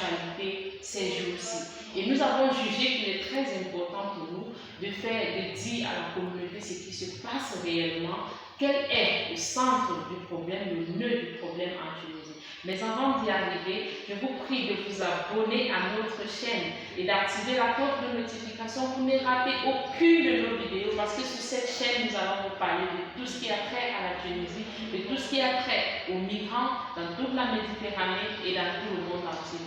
l'actualité ces jours-ci. Et nous avons jugé qu'il est très important pour nous de dire à la communauté ce qui se passe réellement, quel est le centre du problème, le nœud du problème en Tunisie. Mais avant d'y arriver, je vous prie de vous abonner à notre chaîne et d'activer la cloche de notification pour ne rater aucune de nos vidéos, parce que sur cette chaîne, nous allons vous parler de tout ce qui a trait à la Tunisie, de tout ce qui a trait aux migrants dans toute la Méditerranée et dans tout le monde entier.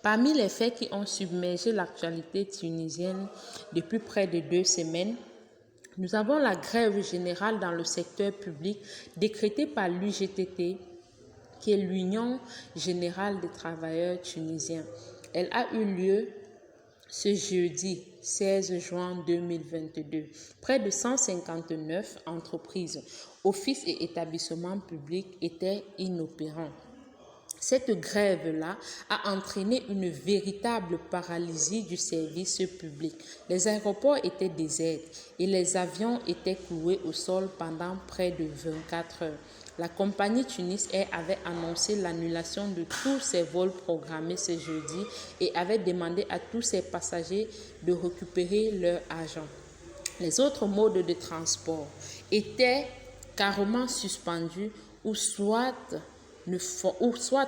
Parmi les faits qui ont submergé l'actualité tunisienne depuis près de 2 semaines, nous avons la grève générale dans le secteur public décrétée par l'UGTT, qui est l'Union générale des travailleurs tunisiens. Elle a eu lieu ce jeudi 16 juin 2022. Près de 159 entreprises, offices et établissements publics étaient inopérants. Cette grève-là a entraîné une véritable paralysie du service public. Les aéroports étaient déserts et les avions étaient cloués au sol pendant près de 24 heures. La compagnie Tunis Air avait annoncé l'annulation de tous ses vols programmés ce jeudi et avait demandé à tous ses passagers de récupérer leur argent. Les autres modes de transport étaient carrément suspendus ou soit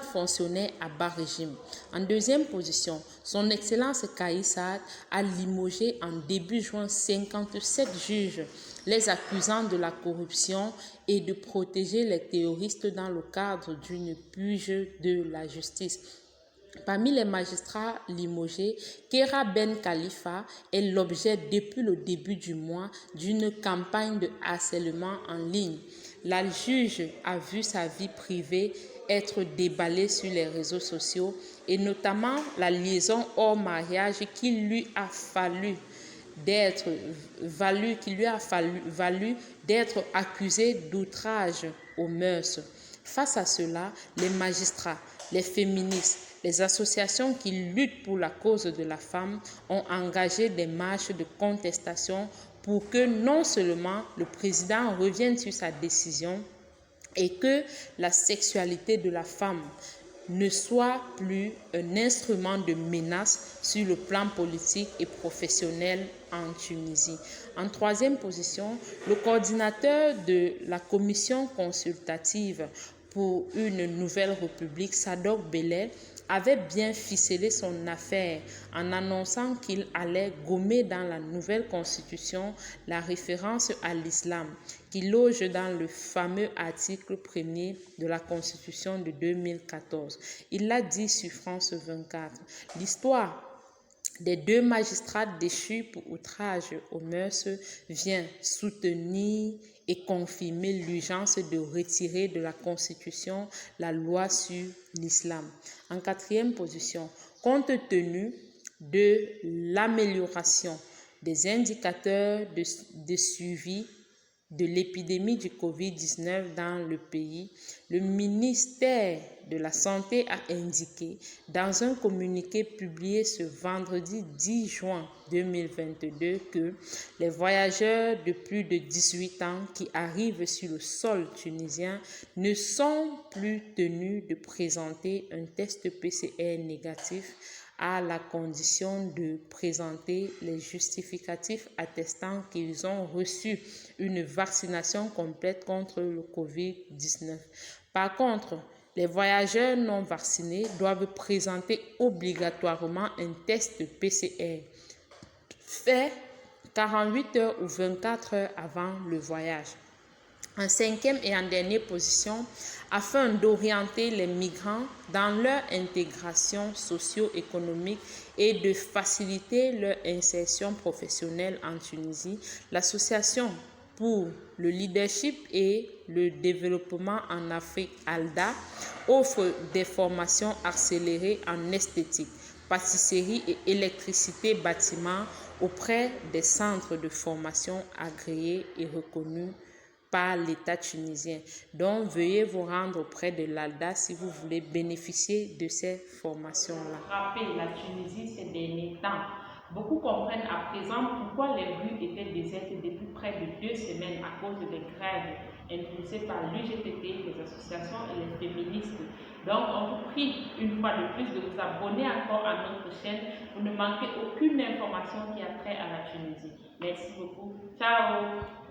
fonctionnaient à bas régime. En deuxième position, son Excellence Kais Saied a limogé en début juin 57 juges, les accusant de la corruption et de protéger les terroristes dans le cadre d'une purge de la justice. Parmi les magistrats limogés, Kera Ben Khalifa est l'objet depuis le début du mois d'une campagne de harcèlement en ligne. La juge a vu sa vie privée être déballée sur les réseaux sociaux et notamment la liaison hors mariage qui lui a valu d'être accusée d'outrage aux mœurs. Face à cela, les magistrats, les féministes, les associations qui luttent pour la cause de la femme ont engagé des marches de contestation pour que non seulement le président revienne sur sa décision et que la sexualité de la femme ne soit plus un instrument de menace sur le plan politique et professionnel en Tunisie. En troisième position, le coordinateur de la commission consultative pour une nouvelle république, Sadok Belay, avait bien ficelé son affaire en annonçant qu'il allait gommer dans la nouvelle constitution la référence à l'islam qui loge dans le fameux article 1er de la constitution de 2014. Il l'a dit sur France 24. L'histoire des 2 magistrats déchus pour outrage aux mœurs vient soutenir et confirmer l'urgence de retirer de la Constitution la loi sur l'islam. En quatrième position, compte tenu de l'amélioration des indicateurs de suivi de l'épidémie du Covid-19 dans le pays, le ministère de la Santé a indiqué dans un communiqué publié ce vendredi 10 juin 2022 que les voyageurs de plus de 18 ans qui arrivent sur le sol tunisien ne sont plus tenus de présenter un test PCR négatif à la condition de présenter les justificatifs attestant qu'ils ont reçu une vaccination complète contre le Covid-19. Par contre, les voyageurs non vaccinés doivent présenter obligatoirement un test PCR fait 48 heures ou 24 heures avant le voyage. En cinquième et en dernière position, afin d'orienter les migrants dans leur intégration socio-économique et de faciliter leur insertion professionnelle en Tunisie, l'association pour le leadership et le développement en Afrique, ALDA, offre des formations accélérées en esthétique, pâtisserie et électricité bâtiment auprès des centres de formation agréés et reconnus par l'État tunisien. Donc, veuillez vous rendre auprès de l'ALDA si vous voulez bénéficier de ces formations-là. Rappelez la Tunisie ces derniers temps. Beaucoup comprennent à présent pourquoi les rues étaient désertes depuis près près de 2 semaines à cause des grèves impulsées par l'UGTT, les associations et les féministes. Donc, on vous prie une fois de plus de vous abonner encore à notre chaîne pour ne manquer aucune information qui a trait à la Tunisie. Merci beaucoup. Ciao!